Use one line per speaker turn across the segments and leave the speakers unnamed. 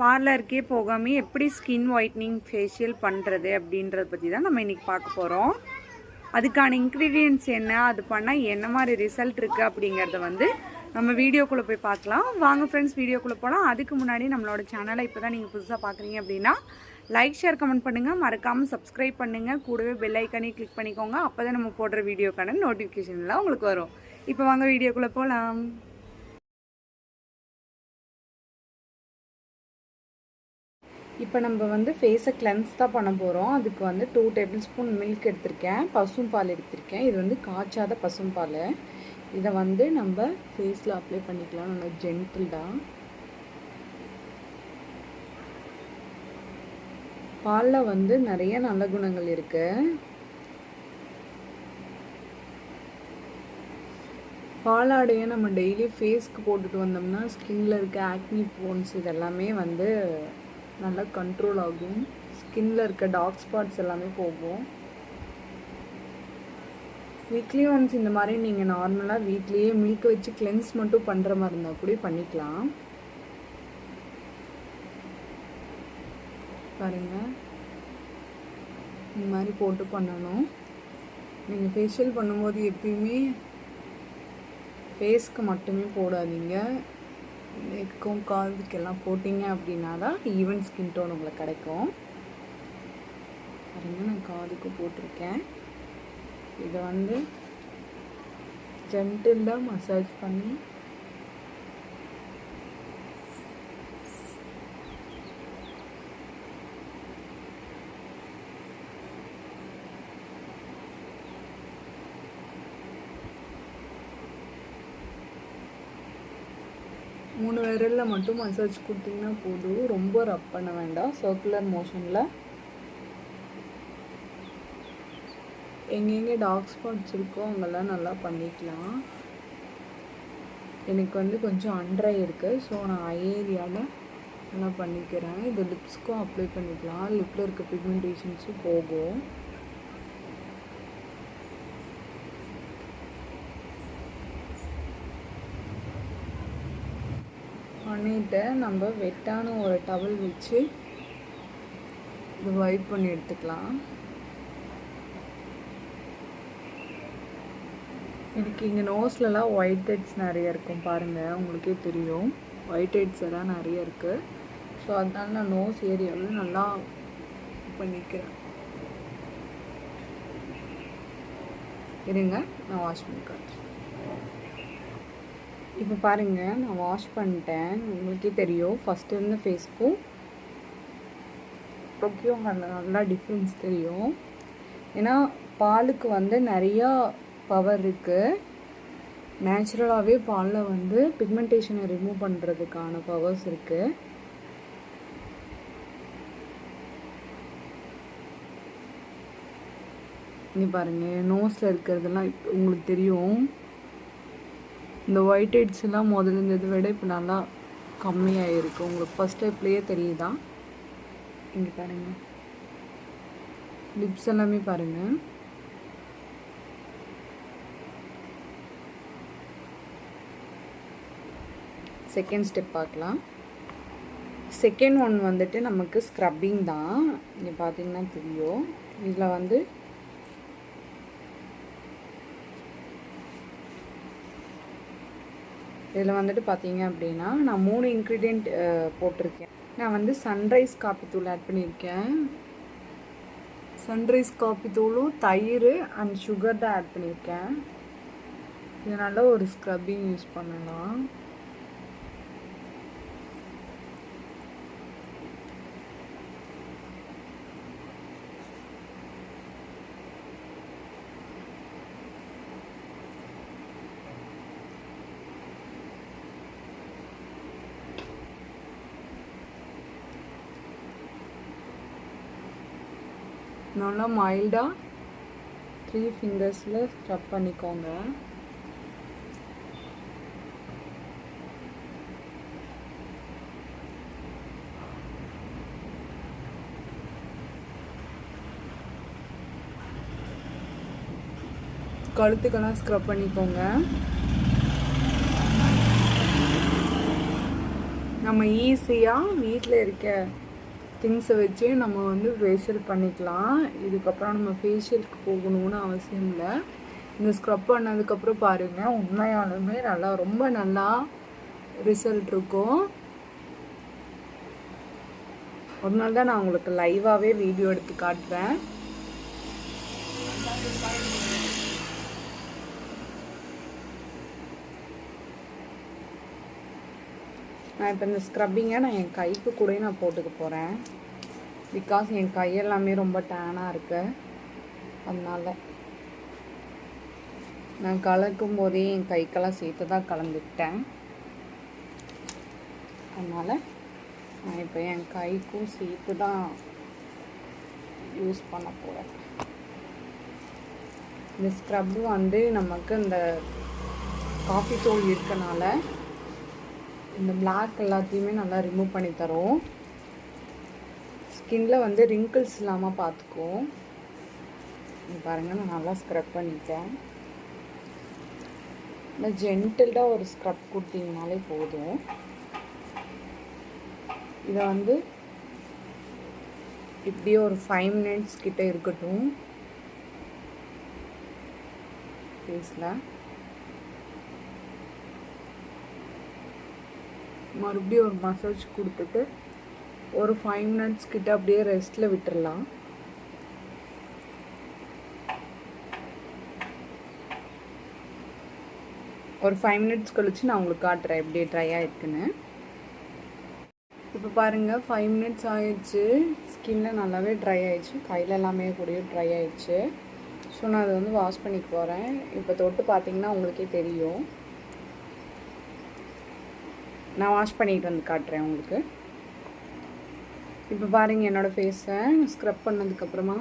பார்லருக்கே போகாமல் எப்படி skin whitening facial பண்ணுறது அப்படின்றத பற்றி தான் நம்ம இன்றைக்கி பார்க்க போகிறோம். அதுக்கான இன்க்ரீடியன்ட்ஸ் என்ன, அது பண்ணால் என்ன மாதிரி ரிசல்ட் இருக்குது அப்படிங்கிறத வந்து நம்ம வீடியோக்குள்ளே போய் பார்க்கலாம். வாங்க ஃப்ரெண்ட்ஸ், வீடியோக்குள்ளே போகலாம். அதுக்கு முன்னாடி நம்மளோட சேனலை இப்போ தான் நீங்கள் புதுசாக பார்க்குறீங்க அப்படின்னா லைக், ஷேர், கமெண்ட் பண்ணுங்கள். மறக்காமல் சப்ஸ்கிரைப் பண்ணுங்கள். கூடவே பெல் ஐக்கானையும் கிளிக் பண்ணிக்கோங்க. அப்போ தான் நம்ம போடுற வீடியோக்கான நோட்டிஃபிகேஷன்லாம் உங்களுக்கு வரும். இப்போ வாங்க வீடியோக்குள்ளே போகலாம். இப்போ நம்ம வந்து ஃபேஸை கிளென்ஸ் தான் பண்ண போகிறோம். அதுக்கு வந்து 2 டேபிள் ஸ்பூன் மில்க் எடுத்திருக்கேன், பசும்பால் எடுத்திருக்கேன். இது வந்து காய்ச்சாத பசும்பால். இதை வந்து நம்ம ஃபேஸில் அப்ளை பண்ணிக்கலாம். நல்லா ஜென்டில்டாக. பாலில் வந்து நிறைய நல்ல குணங்கள் இருக்குது. பாலாடையை நம்ம டெய்லி ஃபேஸ்க்கு போட்டுட்டு வந்தோம்னா ஸ்கின்ல இருக்க ஆக்னி போன்ஸ் இதெல்லாமே வந்து நல்லா கண்ட்ரோல் ஆகும். ஸ்கின்ல இருக்க டார்க் ஸ்பாட்ஸ் எல்லாமே போகும். வீக்லி ஒன்ஸ் இந்த மாதிரி நீங்கள் நார்மலாக வீட்லேயே மில்க் வச்சு கிளென்ஸ் மட்டும் பண்ணுற மாதிரி இருந்தால் கூட பண்ணிக்கலாம். பாருங்கள், இந்த மாதிரி போட்டு பண்ணணும். நீங்கள் ஃபேஷியல் பண்ணும்போது எப்பயுமே ஃபேஸ்க்கு மட்டுமே போடாதீங்க. நெக்கும் காதுக்கெல்லாம் போட்டிங்க அப்படின்னா தான் ஈவன் ஸ்கின் டோன் உங்களுக்கு கிடைக்கும். பாருங்க, நான் காதுக்கு போட்டிருக்கேன். இதை வந்து ஜென்டிலாக மசாஜ் பண்ணி மூணு விரலில் மட்டும் மசாஜ் கொடுத்தீங்கன்னா போதும். ரொம்ப ரப் பண்ண வேண்டாம். சர்க்குலர் மோஷனில் எங்கெங்கே டார்க் ஸ்பாட்ஸ் இருக்கோ அங்கெல்லாம் நல்லா பண்ணிக்கலாம். எனக்கு வந்து கொஞ்சம் அண்ட்ரை இருக்குது, ஸோ நான் ஐ ஏரியாவில் நல்லா பண்ணிக்கிறேன். இது லிப்ஸ்க்கும் அப்ளை பண்ணிக்கலாம். லிப்பில் இருக்க பிக்மெண்டேஷன்ஸும் போகும். பண்ணிவிட்டு நம்ம வெட்டான ஒரு டவல் வச்சு இது வைப் பண்ணி எடுத்துக்கலாம். எனக்கு இங்கே நோஸ்லலாம் ஒயிட் ஹெட்ஸ் நிறைய இருக்கும். பாருங்கள், உங்களுக்கே தெரியும், ஒயிட் ஹெட்ஸ் எல்லாம் நிறைய இருக்குது. ஸோ அதனால நான் நோஸ் ஏரியாவில் நல்லா பண்ணிக்கிறேன். இருங்க, நான் வாஷ் பண்ணி காட்டுறேன். இப்போ பாருங்கள், நான் வாஷ் பண்ணிட்டேன். உங்களுக்கே தெரியும், ஃபஸ்ட்டு இருந்த ஃபேஸ்க்கும் இப்போக்கும் நல்லா டிஃப்ரென்ஸ் தெரியும். ஏன்னா பாலுக்கு வந்து நிறையா பவர் இருக்குது. நேச்சுரலாகவே பாலில் வந்து பிக்மெண்டேஷனை ரிமூவ் பண்ணுறதுக்கான பவர்ஸ் இருக்குது. இங்கே பாருங்கள், நோஸில் இருக்கிறதெல்லாம் உங்களுக்கு தெரியும். இந்த ஒயிட் ஹெட்ஸ் எல்லாம் முதல்ல இருந்ததை விட இப்போ நல்லா கம்மியாக இருக்குது. உங்களுக்கு ஃபஸ்ட் டைப்லேயே தெரியுதா? இங்கே பாருங்கள், லிப்ஸ் எல்லாமே பாருங்கள். செகண்ட் ஸ்டெப் பார்க்கலாம். செகண்ட் ஒன் வந்துட்டு நமக்கு ஸ்க்ரப்பிங் தான். இங்கே பார்த்தீங்கன்னா தெரியும். இதில் வந்து வந்துட்டு பார்த்தீங்க அப்படின்னா நான் 3 இன்க்ரீடியண்ட் போட்டிருக்கேன். நான் வந்து சன்ரைஸ் காப்பி தூள் ஆட் பண்ணியிருக்கேன். சன்ரைஸ் காப்பி தூளும் தயிர் அண்ட் சுகர் தான் ஆட் பண்ணியிருக்கேன். இதனால் ஒரு ஸ்க்ரப்பிங் யூஸ் பண்ணலாம். நல்லா மைல்டாக 3 ஃபிங்கர்ஸில் ஸ்க்ரப் பண்ணிக்கோங்க. கழுத்துக்கெல்லாம் ஸ்க்ரப் பண்ணிக்கோங்க. நம்ம ஈஸியாக வீட்டில் இருக்க திங்ஸை வச்சு நம்ம வந்து ஃபேஷியல் பண்ணிக்கலாம். இதுக்கப்புறம் நம்ம ஃபேஷியலுக்கு போகணும்னு அவசியம் இல்லை. இந்த ஸ்க்ரப் பண்ணதுக்கப்புறம் பாருங்கள், உண்மையாலுமே நல்லா ரொம்ப நல்லா ரிசல்ட் இருக்கும். ஒரு நாள் தான் நான் உங்களுக்கு லைவாகவே வீடியோ எடுத்து காட்டுறேன். நான் இப்போ இந்த ஸ்க்ரப்பிங்கை நான் என் கைக்கு கூட நான் போட்டுக்க போகிறேன். பிகாஸ் என் கையெல்லாமே ரொம்ப டேனாக இருக்கு. அதனால் நான் கலக்கும் போதே என் கைக்கெல்லாம் சேர்த்து தான் கலந்துக்கிட்டேன். அதனால் நான் இப்போ என் கைக்கும் சேர்த்து தான் யூஸ் பண்ண போகிறேன். இந்த ஸ்க்ரப்பு வந்து நமக்கு இந்த காஃபி தூள் இருக்கனால இந்த பிளாக் எல்லாத்தையுமே நல்லா ரிமூவ் பண்ணி தரும். ஸ்கின்ல வந்து ரிங்கிள்ஸ் இல்லாமல் பார்த்துக்கும். பாருங்கள், நான் நல்லா ஸ்க்ரப் பண்ணிட்டேன். இந்த ஜென்டில்டாக ஒரு ஸ்க்ரப் கொடுத்தீங்கனாலே போதும். இதை வந்து இப்படியே ஒரு 5 minutes கிட்ட இருக்கட்டும் ஃபேஸில். மறுபடியும் ஒரு மசாஜ் கொடுத்துட்டு ஒரு 5 minutes கிட்ட அப்படியே ரெஸ்ட்டில் விட்டுடலாம். ஒரு 5 minutes கழிச்சு நான் உங்களுக்கு காட்டுறேன் எப்படி ட்ரை ஆகிருக்குன்னு. இப்போ பாருங்கள், 5 minutes ஆயிடுச்சு. ஸ்கின்ல நல்லாவே ட்ரை ஆயிடுச்சு. கையில் எல்லாமே கூடயே ட்ரை ஆயிடுச்சு. ஸோ நான் அதை வந்து வாஷ் பண்ணிக்க போகிறேன். இப்போ தொட்டு பார்த்தீங்கன்னா உங்களுக்கே தெரியும். நான் வாஷ் பண்ணிட்டு வந்து காட்டுறேன் உங்களுக்கு. இப்போ பாருங்கள் என்னோடய ஃபேஸை ஸ்க்ரப் பண்ணதுக்கப்புறமா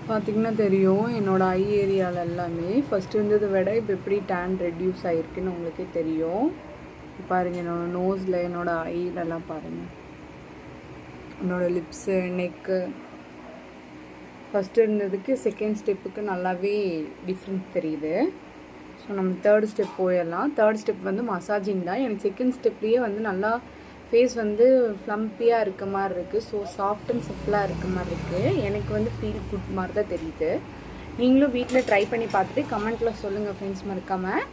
பார்த்திங்கன்னா தெரியும் என்னோடய ஐ ஏரியாவில் எல்லாமே ஃபஸ்ட்டு இருந்ததை விட இப்போ எப்படி டேன் ரெடியூஸ் ஆகிருக்குன்னு உங்களுக்கே தெரியும். பாருங்கள், என்னோடய நோஸில் என்னோடய ஐலெல்லாம் பாருங்கள், என்னோடய லிப்ஸு, நெக்கு ஃபஸ்ட்டு இருந்ததுக்கு செகண்ட் ஸ்டெப்புக்கு நல்லாவே டிஃப்ரெண்ட் தெரியுது. ஸோ நம்ம தேர்ட் ஸ்டெப் போயிடலாம். தேர்ட் ஸ்டெப் வந்து மசாஜிங் தான். எனக்கு செகண்ட் ஸ்டெப்லேயே வந்து நல்லா ஃபேஸ் வந்து ஃப்ளம்பியாக இருக்க மாதிரி இருக்குது. ஸோ சாஃப்ட் அண்ட் சஃப்லாக இருக்க மாதிரி இருக்குது. எனக்கு வந்து ஃபீல் குட் மாதிரி தான் தெரியுது. நீங்களும் வீட்டில் ட்ரை பண்ணி பார்த்துட்டு கமெண்ட்டில் சொல்லுங்கள் ஃப்ரெண்ட்ஸ், மறக்காமல்.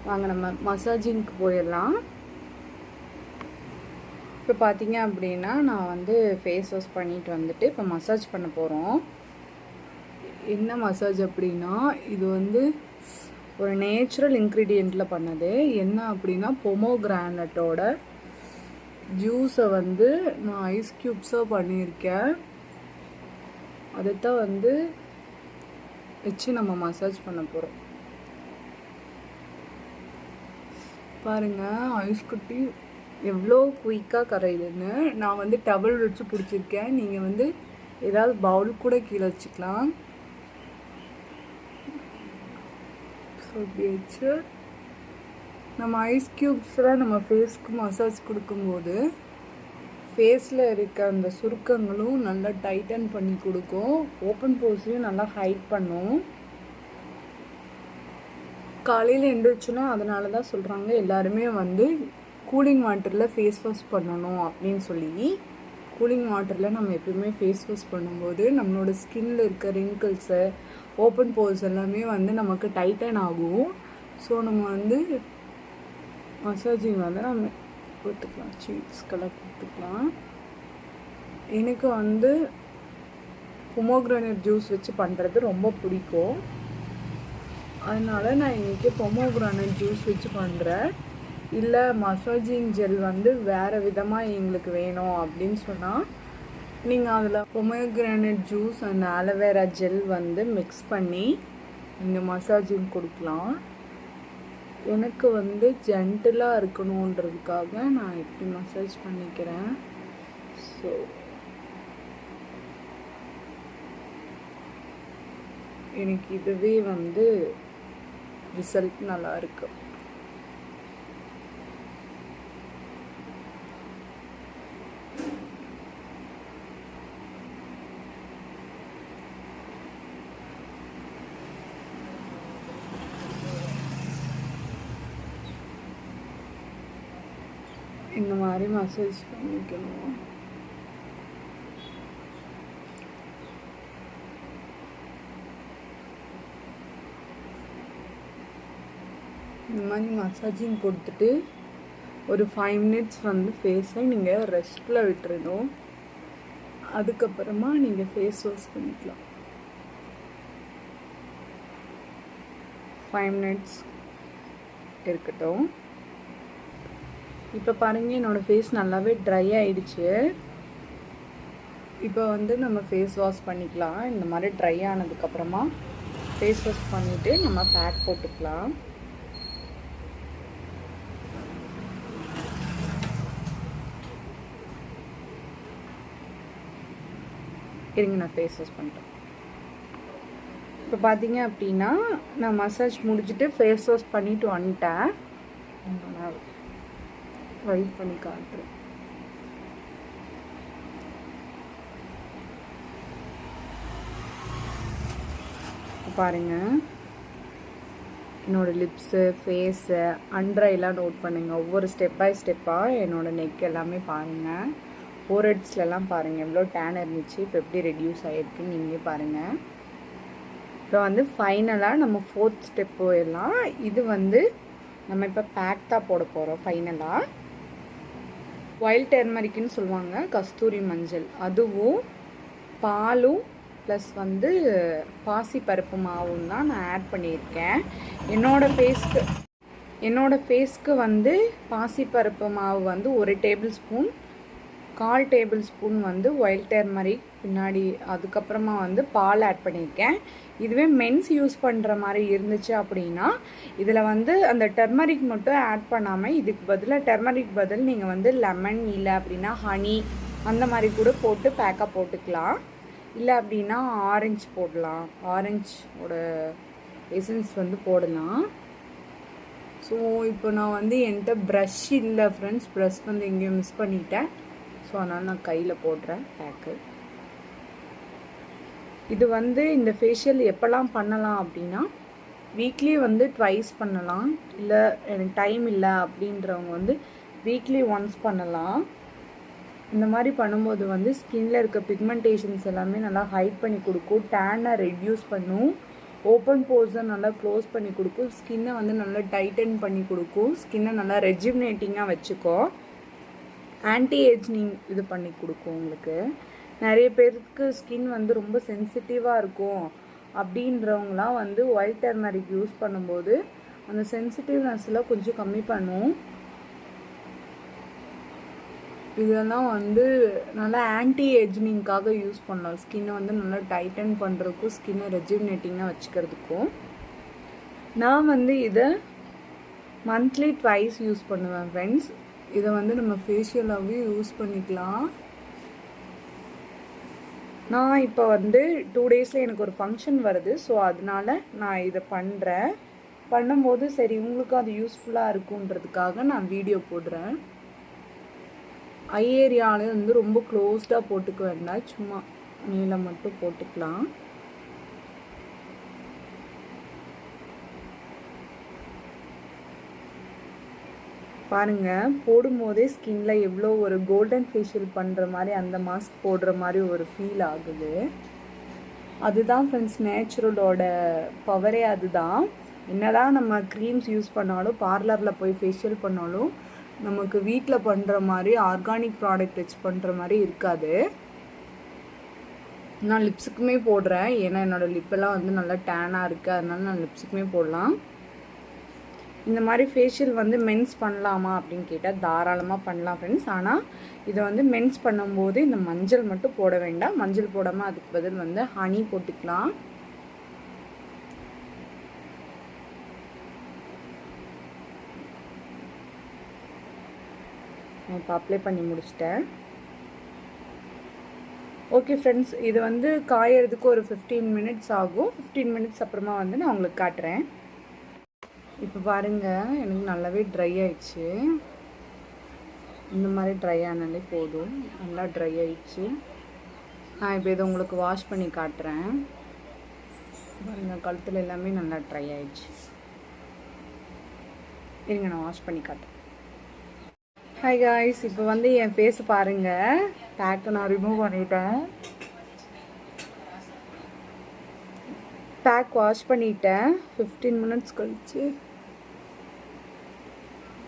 வாங்க நம்ம மசாஜிங்க்கு போயிடலாம். இப்போ பார்த்தீங்க அப்படின்னா நான் வந்து ஃபேஸ் வாஷ் பண்ணிட்டு வந்துட்டு இப்போ மசாஜ் பண்ண போகிறோம். என்ன மசாஜ் அப்படின்னா இது வந்து ஒரு நேச்சுரல் இன்க்ரீடியண்ட்டில் பண்ணது. என்ன அப்படின்னா பொமோகிரானட்டோட ஜூஸை வந்து நான் ஐஸ் க்யூப்ஸாக பண்ணியிருக்கேன். அதைத்தான் வந்து வச்சு நம்ம மசாஜ் பண்ண போகிறோம். பாருங்கள், ஐஸ் குட்டி எவ்வளோ குயிக்காக கரையுதுன்னு. நான் வந்து டவல் வச்சு பிடிச்சிருக்கேன். நீங்கள் வந்து ஏதாவது பவுல் கூட கீழே வச்சுக்கலாம். ஸோ இப்படி வச்சு நம்ம ஐஸ் க்யூப்ஸ்லாம் நம்ம ஃபேஸ்க்கு மசாஜ் கொடுக்கும்போது ஃபேஸில் இருக்க அந்த சுருக்கங்களும் நல்லா டைட்டன் பண்ணி கொடுக்கும். ஓப்பன் போர்ஸையும் நல்லா ஹைட் பண்ணும். காலையில் எழுந்திரிச்சோன்னா அதனால தான் சொல்கிறாங்க எல்லாருமே வந்து கூலிங் வாட்டரில் ஃபேஸ் வாஷ் பண்ணணும் அப்படின்னு சொல்லி. கூலிங் வாட்டரில் நம்ம எப்பயுமே ஃபேஸ் வாஷ் பண்ணும்போது நம்மளோட ஸ்கின்னில் இருக்க ரிங்கிள்ஸு, ஓப்பன் போர்ஸ் எல்லாமே வந்து நமக்கு டைட்டன் ஆகும். ஸோ நம்ம வந்து மசாஜிங் வந்து நம்ம கொடுத்துக்கலாம், சீட்ஸ்க்கெல்லாம் கொடுத்துக்கலாம். எனக்கு வந்து பொமோகிரானேட் ஜூஸ் வச்சு பண்ணுறது ரொம்ப பிடிக்கும். அதனால் நான் இன்றைக்கி பொமோகிரானேட் ஜூஸ் வச்சு பண்ணுறேன். இல்லை மசாஜிங் ஜெல் வந்து வேறு விதமாக எங்களுக்கு வேணும் அப்படின்னு சொன்னால் நீங்கள் அதில் pomegranate juice and aloe vera gel வந்து மிக்ஸ் பண்ணி நீங்கள் மசாஜிங் கொடுக்கலாம். எனக்கு வந்து ஜென்டிலாக இருக்கணுன்றதுக்காக நான் இப்படி மசாஜ் பண்ணிக்கிறேன். ஸோ எனக்கு இதுவே வந்து ரிசல்ட் நல்லா இருக்கு. இந்த மாதிரி மசாஜ் பண்ணிக்கணும். இந்த மாதிரி மசாஜிங் கொடுத்துட்டு ஒரு 5 minutes வந்து ஃபேஸை நீங்கள் ரெஸ்ட்டில் விட்டுறணும். அதுக்கப்புறமா நீங்கள் ஃபேஸ் வாஷ் பண்ணிக்கலாம். 5 minutes இருக்கட்டும். இப்போ பாருங்கள், என்னோடய ஃபேஸ் நல்லாவே ட்ரை ஆகிடுச்சு. இப்போ வந்து நம்ம ஃபேஸ் வாஷ் பண்ணிக்கலாம். இந்த மாதிரி ட்ரை ஆனதுக்கப்புறமா ஃபேஸ் வாஷ் பண்ணிவிட்டு நம்ம பேக் போட்டுக்கலாம். இருங்க, நான் ஃபேஸ் வாஷ் பண்ணிட்டேன். இப்போ பார்த்தீங்க அப்படின்னா நான் மசாஜ் முடிச்சுட்டு ஃபேஸ் வாஷ் பண்ணிவிட்டு வந்துட்டேன். நான் வெயிட் பண்ணி காட்டுறேன். பாருங்கள், என்னோடய லிப்ஸு, ஃபேஸு, அண்ட்ரைலாம் நோட் பண்ணுங்கள். ஒவ்வொரு ஸ்டெப் பை ஸ்டெப்பாக என்னோடய நெக் எல்லாமே பாருங்கள். ஃபோர்ஹெட்ஸ்லாம் பாருங்கள் எவ்வளோ டேன் இருந்துச்சு, இப்போ எப்படி ரெடியூஸ் ஆகிருக்குன்னு நீங்களே பாருங்கள். இப்போ வந்து ஃபைனலாக நம்ம 4th ஸ்டெப் போயிடலாம். இது வந்து நம்ம இப்போ பேக் தான் போட போகிறோம். ஃபைனலாக வைல்ட் டர்மரிக்னு சொல்லுவாங்க, கஸ்தூரி மஞ்சள், அதுவும் பாலும் ப்ளஸ் வந்து பாசி பருப்பு மாவும் தான் நான் ஆட் பண்ணியிருக்கேன். என்னோடய ஃபேஸ்க்கு வந்து பாசி பருப்பு மாவு வந்து 1 டேபிள் ஸ்பூன், 1/4 டேபிள் ஸ்பூன் வந்து வைல்ட் டர்மரிக், பின்னாடி அதுக்கப்புறமா வந்து பால் ஆட் பண்ணியிருக்கேன். இதுவே மென்ஸ் யூஸ் பண்ணுற மாதிரி இருந்துச்சு அப்படின்னா இதில் வந்து அந்த டர்மரிக் மட்டும் ஆட் பண்ணாமல் இதுக்கு பதிலாக டர்மரிக் பதில் நீங்கள் வந்து லெமன் இல்லை அப்படின்னா ஹனி அந்த மாதிரி கூட போட்டு பேக்கப் போட்டுக்கலாம். இல்லை அப்படின்னா ஆரஞ்சு போடலாம், ஆரஞ்சோட எசன்ஸ் வந்து போடலாம். ஸோ இப்போ நான் வந்து என்கிட்ட ப்ரஷ் இல்லை ஃப்ரெண்ட்ஸ், ப்ரஷ் வந்து எங்கேயும் மிஸ் பண்ணிட்டேன். ஸோ அதனால் நான் கையில் போடுறேன் பேக்கு. இது வந்து இந்த ஃபேஷியல் எப்போல்லாம் பண்ணலாம் அப்படின்னா வீக்லி வந்து 2 பண்ணலாம். இல்லை எனக்கு டைம் இல்லை அப்படின்றவங்க வந்து வீக்லி 1 பண்ணலாம். இந்த மாதிரி பண்ணும்போது வந்து ஸ்கின்னில் இருக்க பிக்மெண்டேஷன்ஸ் எல்லாமே நல்லா ஹைட் பண்ணி கொடுக்கும், டேனை ரெடியூஸ் பண்ணும், ஓப்பன் போர்ஸை நல்லா க்ளோஸ் பண்ணி கொடுக்கும், ஸ்கின்னை வந்து நல்லா டைட்டன் பண்ணி கொடுக்கும், ஸ்கின்னை நல்லா ரெஜுவினேட்டிங்காக வச்சுக்கோ, ஆன்டி ஏஜ்னிங் இது பண்ணி கொடுக்கும் உங்களுக்கு. நிறைய பேருக்கு ஸ்கின் வந்து ரொம்ப சென்சிட்டிவாக இருக்கும் அப்படின்றவங்களாம் வந்து ஒயிட் டர்மரிக் யூஸ் பண்ணும்போது அந்த சென்சிட்டிவ்னஸ்லாம் கொஞ்சம் கம்மி பண்ணும். இதெல்லாம் வந்து நல்லா ஆன்டி ஏஜ்னிங்காக யூஸ் பண்ணலாம். ஸ்கின்னை வந்து நல்லா டைட்டன் பண்ணுறதுக்கும் ஸ்கின்னை ரெஜுவினேட்டிங்காக வச்சுக்கிறதுக்கும். நான் வந்து இதை மந்த்லி 2 யூஸ் பண்ணுவேன் ஃப்ரெண்ட்ஸ். இதை வந்து நம்ம ஃபேஷியலாகவே யூஸ் பண்ணிக்கலாம். நான் இப்போ வந்து 2 daysல எனக்கு ஒரு ஃபங்க்ஷன் வருது. ஸோ அதனால நான் இதை பண்ணும்போது சரி உங்களுக்கும் அது யூஸ்ஃபுல்லாக இருக்குன்றதுக்காக நான் வீடியோ போடுறேன். ஐ ஏரியாவில் வந்து ரொம்ப க்ளோஸ்டாக போட்டுக்க வேண்டாம், சும்மா நீளம் மட்டும் போட்டுக்கலாம். பாருங்கள், போடும்போதே ஸ்கின்ல எவ்வளோ ஒரு கோல்டன் ஃபேஷியல் பண்ணுற மாதிரி அந்த மாஸ்க் போடுற மாதிரி ஒரு ஃபீல் ஆகுது. அதுதான் ஃப்ரெண்ட்ஸ் நேச்சுரலோட பவரே. அதுதான் என்னதான் நம்ம க்ரீம்ஸ் யூஸ் பண்ணாலும் பார்லரில் போய் ஃபேஷியல் பண்ணாலும் நமக்கு வீட்டில் பண்ணுற மாதிரி ஆர்கானிக் ப்ராடக்ட் வச்சு பண்ணுற மாதிரி இருக்காது. நான் லிப்ஸுக்குமே போடுறேன், ஏன்னா என்னோடய லிப்பெல்லாம் வந்து நல்லா டேனாக இருக்குது, அதனால நான் லிப்ஸுக்குமே போடலாம். இந்த மாதிரி ஃபேஷியல் வந்து மென்ஸ் பண்ணலாமா அப்படின்னு கேட்டால் தாராளமாக பண்ணலாம் ஃப்ரெண்ட்ஸ். ஆனால் இதை வந்து மென்ஸ் பண்ணும்போது இந்த மஞ்சள் மட்டும் போட வேண்டாம். மஞ்சள் போடாமல் அதுக்கு பதில் வந்து ஹனி போட்டுக்கலாம். நான் இப்போ அப்ளை பண்ணி முடிச்சிட்டேன். ஓகே ஃப்ரெண்ட்ஸ், இது வந்து காயறதுக்கு ஒரு 15 minutes ஆகும். 15 minutes அப்புறமா வந்து நான் உங்களுக்கு காட்டுறேன். இப்போ பாருங்கள், எனக்கு நல்லாவே ட்ரை ஆயிடுச்சு. இந்த மாதிரி ட்ரை ஆனாலே போதும், நல்லா ட்ரை ஆயிடுச்சு. நான் இப்போ இதை உங்களுக்கு வாஷ் பண்ணி காட்டுறேன். பாருங்கள், கழுத்தில் எல்லாமே நல்லா ட்ரை ஆயிடுச்சு. இருங்க, நான் வாஷ் பண்ணி காட்டுறேன். ஹாய் காய்ஸ், இப்போ வந்து என் ஃபேஸ் பாருங்கள். பேக்கை நான் ரிமூவ் பண்ணிட்டேன். பேக் வாஷ் பண்ணிட்டேன் 15 மினிட்ஸ் கழிச்சு.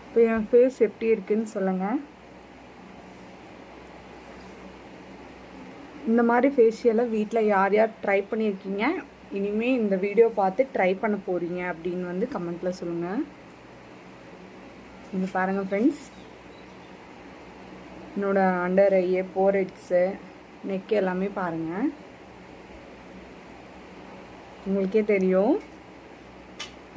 இப்போ என் ஃபேஸ் எப்படி இருக்குன்னு சொல்லுங்கள். இந்த மாதிரி ஃபேஷியலை வீட்டில் யார் யார் ட்ரை பண்ணியிருக்கீங்க, இனிமேல் இந்த வீடியோ பார்த்து ட்ரை பண்ண போகிறீங்க அப்படின்னு வந்து கமெண்ட்டில் சொல்லுங்கள். இங்கே பாருங்கள் ஃப்ரெண்ட்ஸ், என்னோட அண்டர் ஐயே, போரெட்ஸு, நெக் எல்லாமே பாருங்கள். உங்களுக்கே தெரியும்.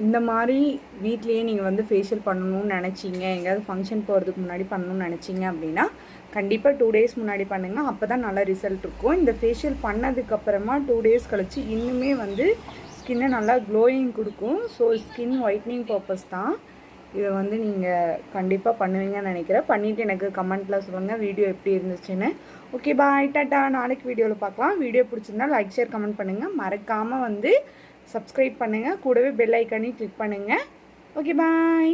இந்த மாதிரி வீட்லேயே நீங்கள் வந்து ஃபேஷியல் பண்ணணும்னு நினச்சிங்க, எங்கேயாவது ஃபங்க்ஷன் போகிறதுக்கு முன்னாடி பண்ணணும்னு நினச்சிங்க அப்படின்னா கண்டிப்பாக 2 days முன்னாடி பண்ணுங்கள். அப்போ தான் நல்ல ரிசல்ட் இருக்கும். இந்த ஃபேஷியல் பண்ணதுக்கப்புறமா 2 days கழித்து இன்னுமே வந்து ஸ்கின்னை நல்லா க்ளோயிங் கொடுக்கும். ஸோ ஸ்கின் ஒயிட்னிங் பர்பஸ் தான். இதை வந்து நீங்கள் கண்டிப்பாக பண்ணுவீங்கன்னு நினைக்கிறேன். பண்ணிவிட்டு எனக்கு கமெண்ட்டில் சொல்லுங்கள் வீடியோ எப்படி இருந்துச்சுன்னு. ஓகே, பாய், டாட்டா. நாளைக்கு வீடியோவில் பார்க்கலாம். வீடியோ பிடிச்சிருந்தா லைக், ஷேர், கமெண்ட் பண்ணுங்கள். மறக்காமல் வந்து சப்ஸ்கிரைப் பண்ணுங்கள். கூடவே பெல் ஐக்கானையும் கிளிக் பண்ணுங்கள். ஓகே, பாய்.